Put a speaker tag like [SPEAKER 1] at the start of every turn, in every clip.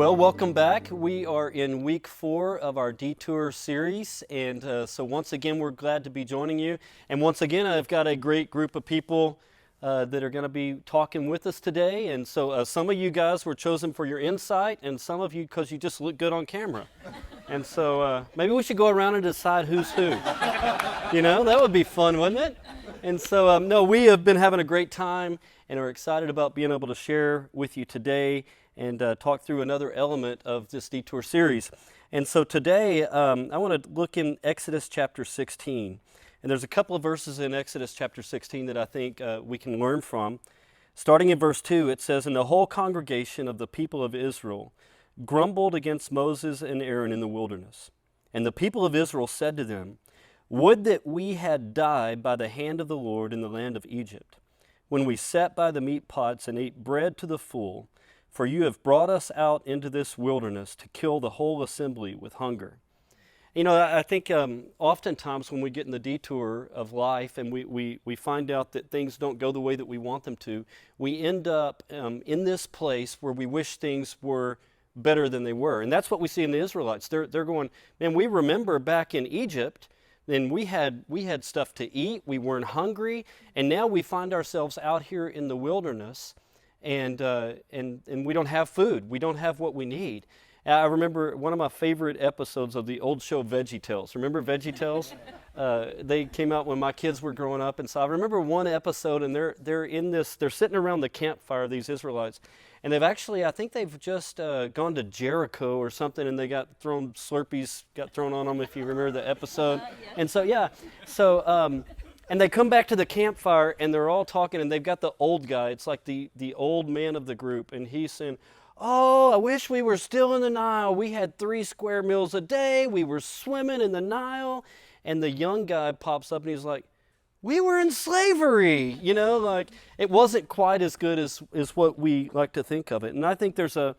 [SPEAKER 1] Well, welcome back. We are in week 4 of our Detour series, and so once again, we're glad to be joining you. And once again, I've got a great group of people that are going to be talking with us today. And so some of you guys were chosen for your insight, and some of you because you just look good on camera. And so maybe we should go around and decide who's who. You know, that would be fun, wouldn't it? And so, no, we have been having a great time and are excited about being able to share with you today and talk through another element of this Detour series. And so today, I want to look in Exodus chapter 16. And there's a couple of verses in Exodus chapter 16 that I think we can learn from. Starting in verse 2, it says, "And the whole congregation of the people of Israel grumbled against Moses and Aaron in the wilderness. And the people of Israel said to them, 'Would that we had died by the hand of the Lord in the land of Egypt, when we sat by the meat pots and ate bread to the full, for you have brought us out into this wilderness to kill the whole assembly with hunger.'" You know, I think oftentimes when we get in the detour of life and we find out that things don't go the way that we want them to, we end up in this place where we wish things were better than they were. And that's what we see in the Israelites. They're going, man, we remember back in Egypt, then we had stuff to eat, we weren't hungry, and now we find ourselves out here in the wilderness, and we don't have food. We don't have what we need. I remember one of my favorite episodes of the old show VeggieTales. Remember VeggieTales? They came out when my kids were growing up, and so I remember one episode, and they're sitting around the campfire, these Israelites, and I think they've just gone to Jericho or something, and they Slurpees got thrown on them, if you remember the episode. And so and they come back to the campfire, and they're all talking, and they've got the old guy. It's like the old man of the group, and he's saying, "Oh, I wish we were still in the Nile. We had 3 square meals a day. We were swimming in the Nile." And the young guy pops up and he's like, "We were in slavery." You know, like it wasn't quite as good as what we like to think of it. And I think there's a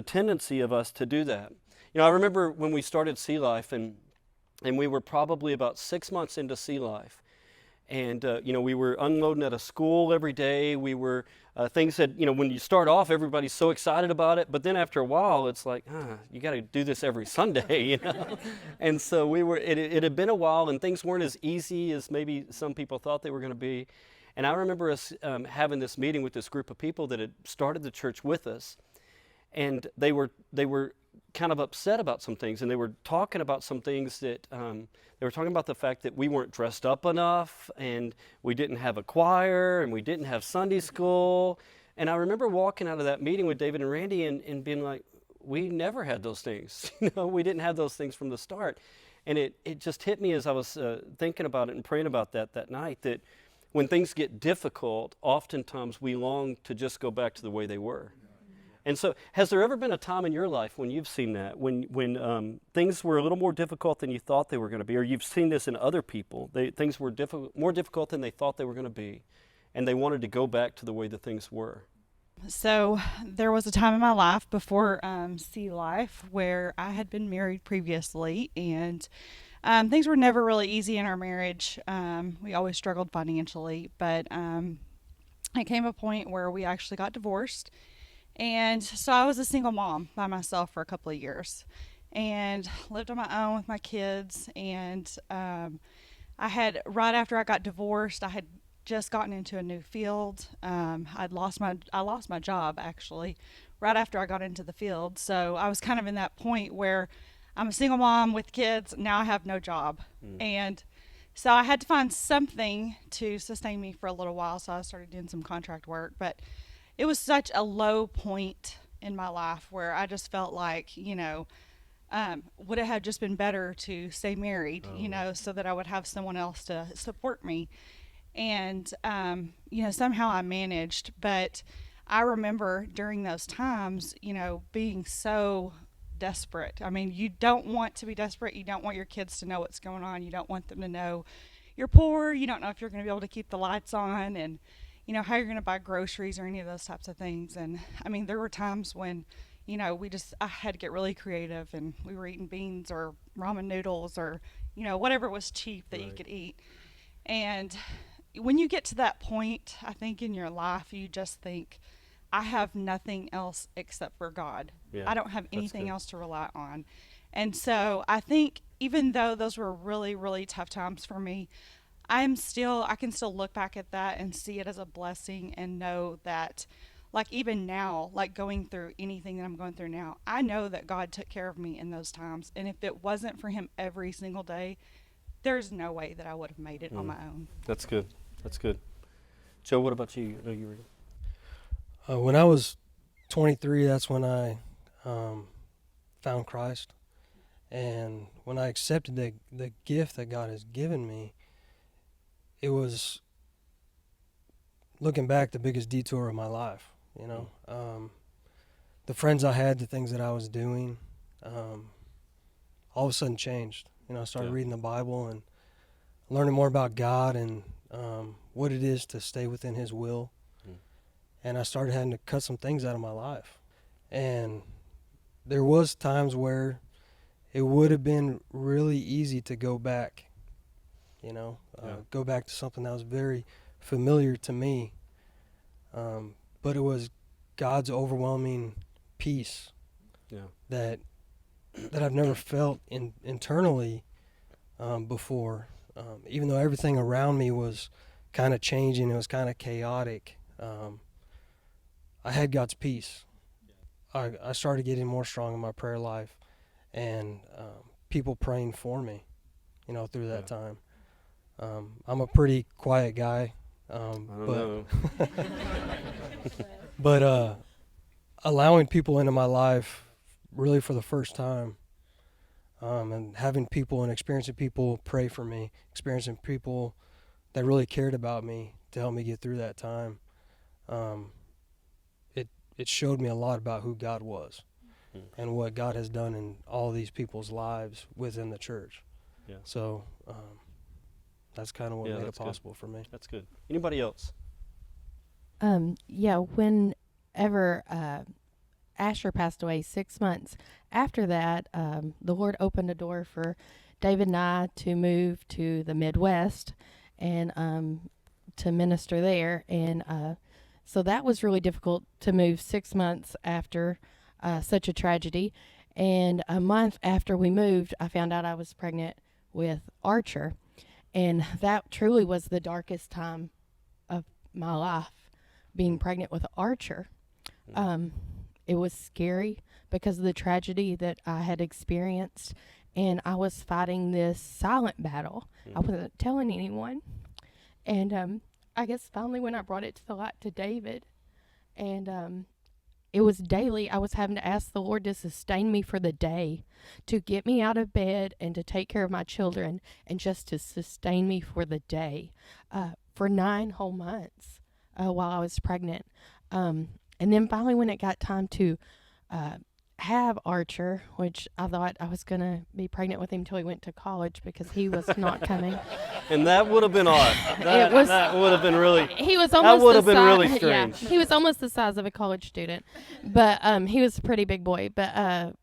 [SPEAKER 1] tendency of us to do that. You know, I remember when we started Sea Life, and we were probably about 6 months into Sea Life. And, we were unloading at a school every day. We were, things that, when you start off, everybody's so excited about it. But then after a while, it's like, you got to do this every Sunday, And so it had been a while, and things weren't as easy as maybe some people thought they were going to be. And I remember us having this meeting with this group of people that had started the church with us. And they were kind of upset about some things, and they were talking about some things that they were talking about the fact that we weren't dressed up enough, and we didn't have a choir, and we didn't have Sunday school. And I remember walking out of that meeting with David and Randy and being like, we never had those things. We didn't have those things from the start. And it just hit me as I was thinking about it and praying about that night, that when things get difficult, oftentimes we long to just go back to the way they were. And so, has there ever been a time in your life when you've seen that, when things were a little more difficult than you thought they were going to be, or you've seen this in other people, things were more difficult than they thought they were going to be, and they wanted to go back to the way that things were?
[SPEAKER 2] So there was a time in my life before Sea Life where I had been married previously, and things were never really easy in our marriage. We always struggled financially, but it came a point where we actually got divorced. And so I was a single mom by myself for a couple of years and lived on my own with my kids. And right after I got divorced, I had just gotten into a new field. I lost my job actually right after I got into the field. So I was kind of in that point where I'm a single mom with kids. Now I have no job. And so I had to find something to sustain me for a little while. So I started doing some contract work, but it was such a low point in my life where I just felt like, would it have just been better to stay married, so that I would have someone else to support me. And, somehow I managed. But I remember during those times, being so desperate. I mean, you don't want to be desperate. You don't want your kids to know what's going on. You don't want them to know you're poor. You don't know if you're going to be able to keep the lights on, and how you're going to buy groceries or any of those types of things. And I mean, there were times when, I had to get really creative, and we were eating beans or ramen noodles or, whatever was cheap that you could eat. And when you get to that point, I think in your life, you just think, I have nothing else except for God.
[SPEAKER 1] Yeah,
[SPEAKER 2] I don't have
[SPEAKER 1] that's
[SPEAKER 2] anything
[SPEAKER 1] good.
[SPEAKER 2] else to rely on. And so I think even though those were really, really tough times for me, I can still look back at that and see it as a blessing and know that, like, even now, like going through anything that I'm going through now, I know that God took care of me in those times. And if it wasn't for Him every single day, there's no way that I would have made it on
[SPEAKER 1] Mm,
[SPEAKER 2] my own.
[SPEAKER 1] that's good. That's good. Joe, what about you? I know you were.
[SPEAKER 3] When I was 23, that's when I found Christ. And when I accepted the gift that God has given me, it was, looking back, the biggest detour of my life. You know, the friends I had, the things that I was doing, all of a sudden changed. You know, I started
[SPEAKER 1] Yeah.
[SPEAKER 3] reading the Bible and learning more about God and what it is to stay within His will.
[SPEAKER 1] Mm.
[SPEAKER 3] And I started having to cut some things out of my life. And there was times where it would have been really easy to go back,
[SPEAKER 1] Yeah.
[SPEAKER 3] go back to something that was very familiar to me. But it was God's overwhelming peace
[SPEAKER 1] Yeah.
[SPEAKER 3] that I've never felt internally before. Even though everything around me was kind of changing, it was kind of chaotic. I had God's peace. I started getting more strong in my prayer life, and people praying for me, through that time. I'm a pretty quiet guy,
[SPEAKER 1] I don't
[SPEAKER 3] but
[SPEAKER 1] know.
[SPEAKER 3] but allowing people into my life really for the first time, and having people and experiencing people pray for me, experiencing people that really cared about me to help me get through that time. It showed me a lot about who God was
[SPEAKER 1] Mm.
[SPEAKER 3] and what God has done in all these people's lives within the church.
[SPEAKER 1] Yeah.
[SPEAKER 3] So that's kind of what
[SPEAKER 1] Yeah,
[SPEAKER 3] made it
[SPEAKER 1] that's good.
[SPEAKER 3] possible for me.
[SPEAKER 1] That's good. Anybody else?
[SPEAKER 4] Yeah, whenever Asher passed away, 6 months after that, the Lord opened a door for David and I to move to the Midwest and to minister there. And so that was really difficult to move 6 months after such a tragedy. And a month after we moved, I found out I was pregnant with Archer. And that truly was the darkest time of my life, being pregnant with Archer. It was scary because of the tragedy that I had experienced, and I was fighting this silent battle. I wasn't telling anyone. And I guess finally when I brought it to the light to David, and it was daily, I was having to ask the Lord to sustain me for the day, to get me out of bed and to take care of my children, and just to sustain me for the day, for 9 whole months while I was pregnant. And then finally, when it got time to have Archer, which I thought I was going to be pregnant with him until he went to college because he was not coming.
[SPEAKER 1] And that would have been odd. That would have been really.
[SPEAKER 4] He was almost
[SPEAKER 1] would
[SPEAKER 4] the
[SPEAKER 1] have been
[SPEAKER 4] size,
[SPEAKER 1] really strange.
[SPEAKER 4] Yeah, he was almost the size of a college student, but he was a pretty big boy. But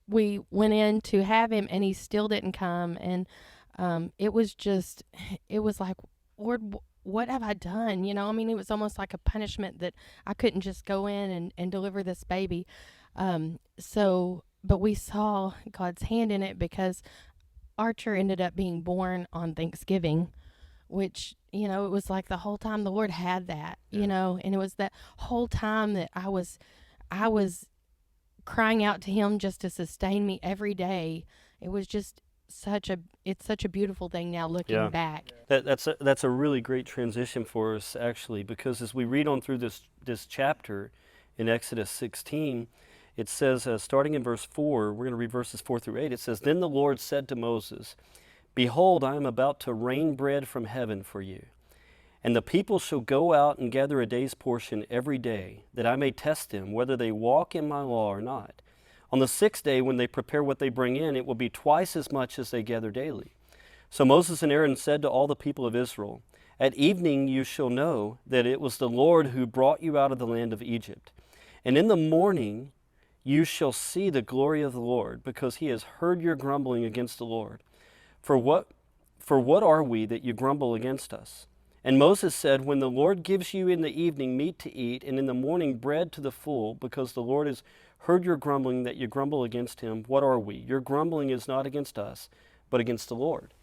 [SPEAKER 4] we went in to have him, and he still didn't come. And it was like, Lord, what have I done? I mean, it was almost like a punishment that I couldn't just go in and deliver this baby. But we saw God's hand in it because Archer ended up being born on Thanksgiving, which, it was like the whole time the Lord had that, and it was that whole time that I was crying out to Him just to sustain me every day. It was just it's such a beautiful thing now looking back.
[SPEAKER 1] That's a really great transition for us, actually, because as we read on through this chapter in Exodus 16, it says, starting in verse 4, we're going to read verses 4 through 8, it says, "Then the Lord said to Moses, Behold, I am about to rain bread from heaven for you. And the people shall go out and gather a day's portion every day, that I may test them whether they walk in my law or not. On the 6th day, when they prepare what they bring in, it will be twice as much as they gather daily. So Moses and Aaron said to all the people of Israel, At evening you shall know that it was the Lord who brought you out of the land of Egypt. And in the morning you shall see the glory of the Lord, because He has heard your grumbling against the Lord. For what are we that you grumble against us? And Moses said, when the Lord gives you in the evening meat to eat, and in the morning bread to the full, because the Lord has heard your grumbling, that you grumble against him, what are we? Your grumbling is not against us, but against the Lord.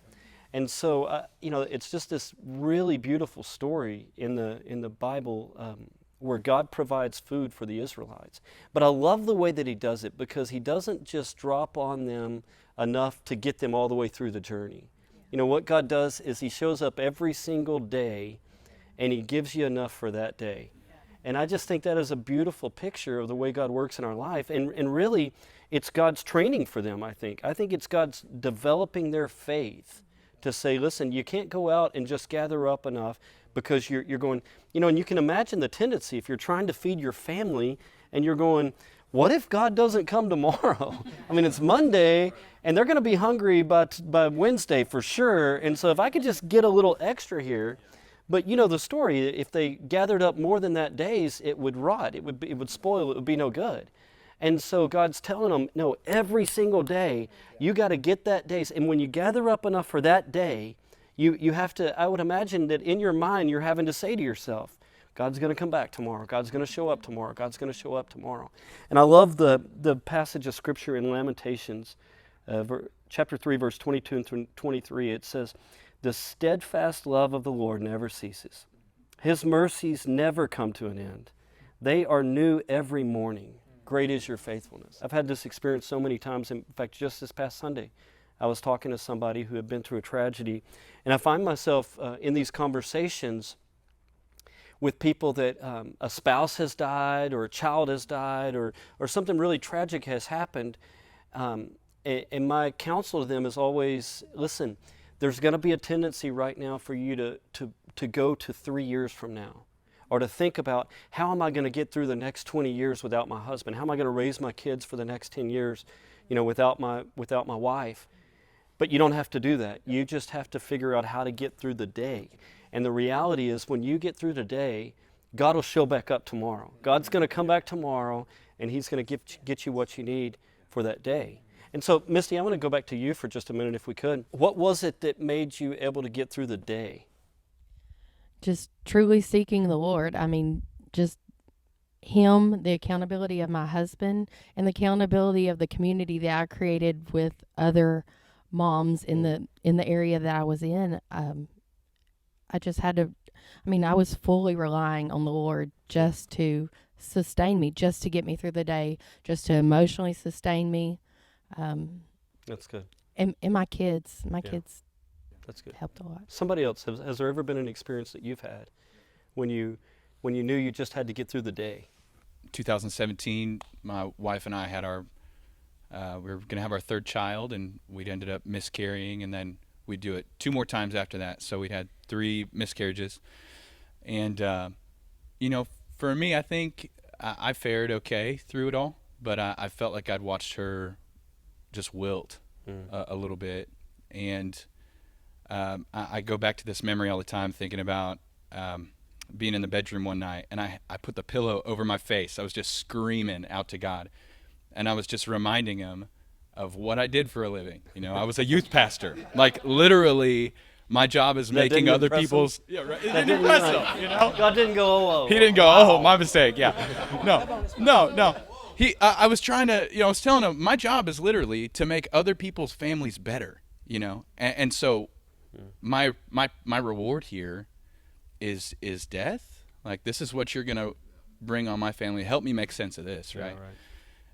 [SPEAKER 1] And so, it's just this really beautiful story in the Bible where God provides food for the Israelites. But I love the way that he does it, because he doesn't just drop on them enough to get them all the way through the journey. You know, what God does is he shows up every single day and he gives you enough for that day. And I just think that is a beautiful picture of the way God works in our life. And really, it's God's training for them, I think. I think it's God's developing their faith to say, listen, you can't go out and just gather up enough, because you're going, and you can imagine the tendency if you're trying to feed your family and you're going, what if God doesn't come tomorrow? I mean, it's Monday and they're going to be hungry by Wednesday for sure. And so if I could just get a little extra here, but the story, if they gathered up more than that days, it would rot, it would spoil, it would be no good. And so God's telling them, no, every single day, you got to get that days. And when you gather up enough for that day, you have to, I would imagine that in your mind, you're having to say to yourself, God's going to come back tomorrow. God's going to show up tomorrow. God's going to show up tomorrow. And I love the passage of Scripture in Lamentations, chapter 3, verse 22 and 23. It says, the steadfast love of the Lord never ceases. His mercies never come to an end. They are new every morning. Great is your faithfulness. I've had this experience so many times. In fact, just this past Sunday, I was talking to somebody who had been through a tragedy, and I find myself in these conversations with people that a spouse has died, or a child has died, or something really tragic has happened. And my counsel to them is always, listen, there's going to be a tendency right now for you to go to 3 years from now, or to think about, how am I going to get through the next 20 years without my husband? How am I going to raise my kids for the next 10 years, without my wife? But you don't have to do that. You just have to figure out how to get through the day. And the reality is, when you get through the day, God will show back up tomorrow. God's going to come back tomorrow, and he's going to get you what you need for that day. And so, Misty, I want to go back to you for just a minute, if we could. What was it that made you able to get through the day?
[SPEAKER 4] Just truly seeking the Lord. I mean, just him, the accountability of my husband, and the accountability of the community that I created with other moms in the area that I was in. I just had to, I was fully relying on the Lord just to sustain me, just to get me through the day, just to emotionally sustain me.
[SPEAKER 1] That's good.
[SPEAKER 4] And my kids,
[SPEAKER 1] That's good.
[SPEAKER 4] helped a lot.
[SPEAKER 1] Somebody else, has there ever been an experience that you've had when you knew you just had to get through the day?
[SPEAKER 5] 2017, my wife and I had we were going to have our third child, and we'd ended up miscarrying, and then we'd do it 2 more times after that. So we'd had 3 miscarriages. And, for me, I think I fared okay through it all, but I felt like I'd watched her just wilt a little bit. And I go back to this memory all the time, thinking about being in the bedroom one night, and I put the pillow over my face. I was just screaming out to God. And I was just reminding him of what I did for a living. I was a youth pastor. Like, literally, my job is making other people's... Yeah, right. It didn't impress him,
[SPEAKER 1] God didn't go, oh.
[SPEAKER 5] He didn't go, oh, my mistake, yeah. No. I was trying to, I was telling him, my job is literally to make other people's families better, And so my reward here is death. Like, this is what you're going to bring on my family. Help me make sense of this, right?
[SPEAKER 1] Yeah, right.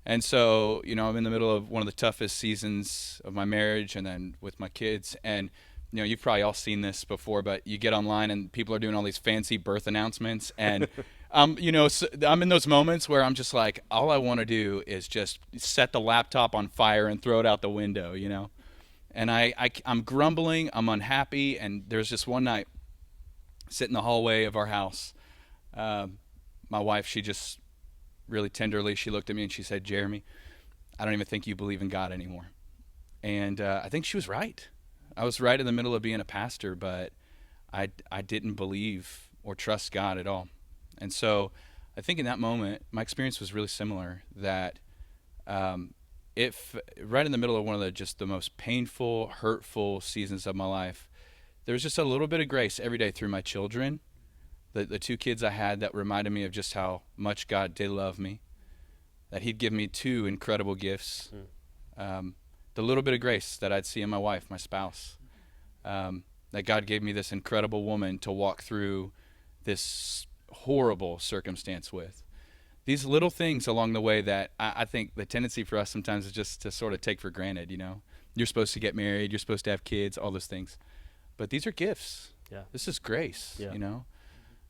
[SPEAKER 5] And so, I'm in the middle of one of the toughest seasons of my marriage, and then with my kids. And, you've probably all seen this before, but you get online and people are doing all these fancy birth announcements. And, so I'm in those moments where I'm just like, all I want to do is just set the laptop on fire and throw it out the window, And I'm grumbling, I'm unhappy. And there's just one night, sitting in the hallway of our house, my wife, she just... really tenderly, she looked at me and she said, Jeremy, I don't even think you believe in God anymore. And I think she was right. I was right in the middle of being a pastor, but I didn't believe or trust God at all. And so I think in that moment, my experience was really similar, that if right in the middle of one of the most painful, hurtful seasons of my life, there was just a little bit of grace every day through my children, the two kids I had that reminded me of just how much God did love me, that he'd give me two incredible gifts, the little bit of grace that I'd see in my wife, my spouse, that God gave me this incredible woman to walk through this horrible circumstance with. These little things along the way that I think the tendency for us sometimes is just to sort of take for granted, You're supposed to get married, you're supposed to have kids, all those things. But these are gifts.
[SPEAKER 1] Yeah.
[SPEAKER 5] This is grace,
[SPEAKER 1] Yeah.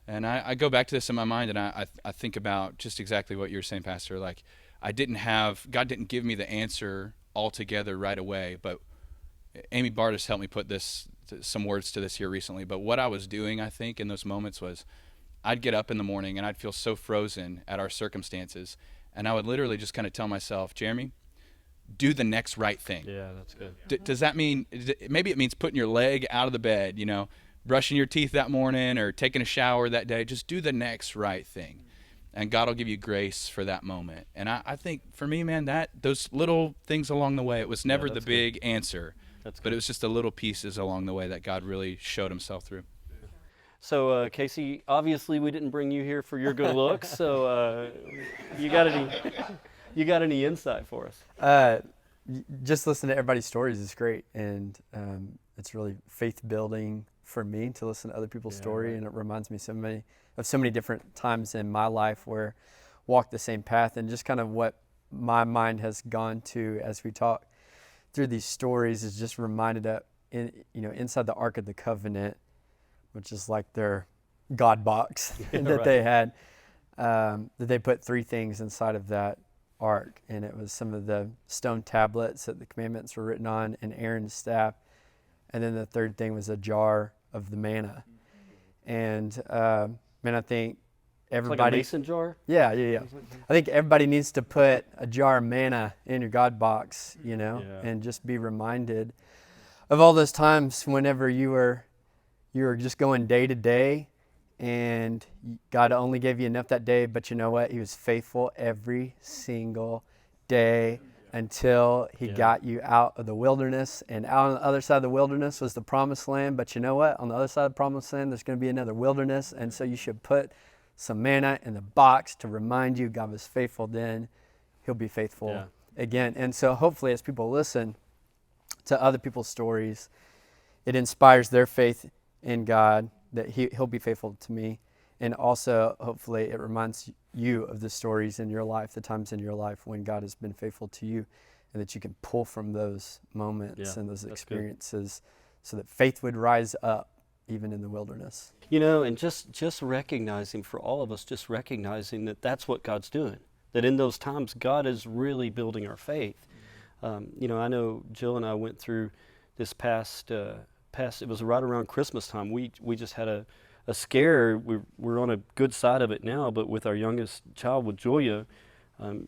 [SPEAKER 5] And I go back to this in my mind, and I think about just exactly what you were saying, Pastor. Like, God didn't give me the answer altogether right away, but Amy Bartis helped me put some words to this here recently. But what I was doing, I think, in those moments was I'd get up in the morning and I'd feel so frozen at our circumstances, and I would literally just kind of tell myself, Jeremy, do the next right thing.
[SPEAKER 1] Yeah, that's good.
[SPEAKER 5] Does that mean, maybe it means putting your leg out of the bed, brushing your teeth that morning or taking a shower that day? Just do the next right thing, and God will give you grace for that moment. And I think for me, man, those little things along the way, it was never the big answer, but it was just the little pieces along the way that God really showed himself through.
[SPEAKER 1] So, Casey, obviously we didn't bring you here for your good looks. So, you got any insight for us?
[SPEAKER 6] Just listening to everybody's stories is great, and it's really faith building for me to listen to other people's story, and it reminds me of so many different times in my life where I walked the same path, and just kind of what my mind has gone to as we talk through these stories is just reminded that inside the Ark of the Covenant, which is like their God box that they had, that they put three things inside of that ark, and it was some of the stone tablets that the commandments were written on, and Aaron's staff, and then the third thing was a jar of the manna. And I think everybody,
[SPEAKER 1] like a mason jar.
[SPEAKER 6] Yeah. I think everybody needs to put a jar of manna in your God box, and just be reminded of all those times whenever you were just going day to day, and God only gave you enough that day, but you know what? He was faithful every single day until he got you out of the wilderness. And out on the other side of the wilderness was the promised land. But you know what? On the other side of the promised land, there's going to be another wilderness. And so you should put some manna in the box to remind you God was faithful then. He'll be faithful again. And so hopefully as people listen to other people's stories, it inspires their faith in God, that he'll be faithful to me. And also, hopefully, it reminds you of the stories in your life, the times in your life when God has been faithful to you, and that you can pull from those moments and those experiences so that faith would rise up even in the wilderness.
[SPEAKER 1] And just recognizing, for all of us, just recognizing that that's what God's doing, that in those times, God is really building our faith. I know Jill and I went through this past, it was right around Christmas time. We just had a scare. We're on a good side of it now, but with our youngest child, with Julia,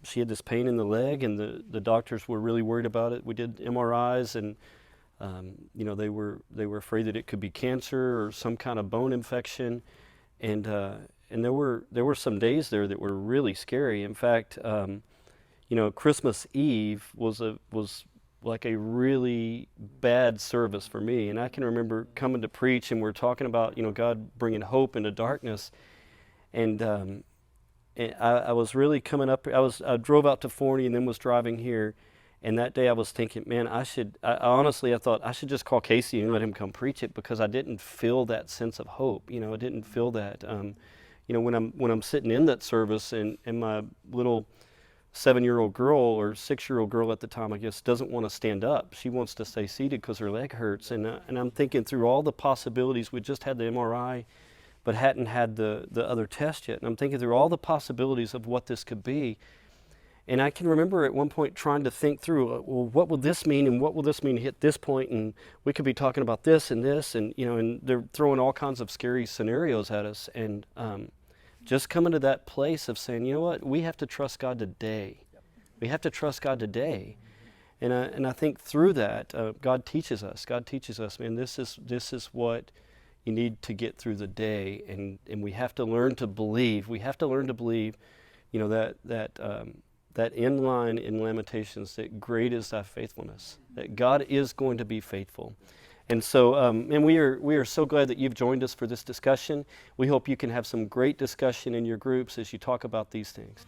[SPEAKER 1] she had this pain in the leg, and the doctors were really worried about it. We did MRIs, and they were afraid that it could be cancer or some kind of bone infection, and there were some days there that were really scary. In fact, Christmas Eve was like a really bad service for me. And I can remember coming to preach, and we're talking about, God bringing hope into darkness. And I was really coming up, I drove out to Forney and then was driving here. And that day I was thinking, man, I thought I should just call Casey and let him come preach it, because I didn't feel that sense of hope. I didn't feel that, when I'm sitting in that service, and my little 7-year-old girl, or 6-year-old girl at the time, I guess, doesn't want to stand up. She wants to stay seated because her leg hurts. And I'm thinking through all the possibilities. We just had the MRI, but hadn't had the other test yet. And I'm thinking through all the possibilities of what this could be. And I can remember at one point trying to think through, well, what will this mean, and what will this mean at this point? And we could be talking about this, and and they're throwing all kinds of scary scenarios at us. And just coming to that place of saying, you know what, we have to trust God today. We have to trust God today. And I think through that, God teaches us. Man, this is what you need to get through the day, and we have to learn to believe. We have to learn to believe, that in line in Lamentations, that great is thy faithfulness. That God is going to be faithful. And so, and we are so glad that you've joined us for this discussion. We hope you can have some great discussion in your groups as you talk about these things.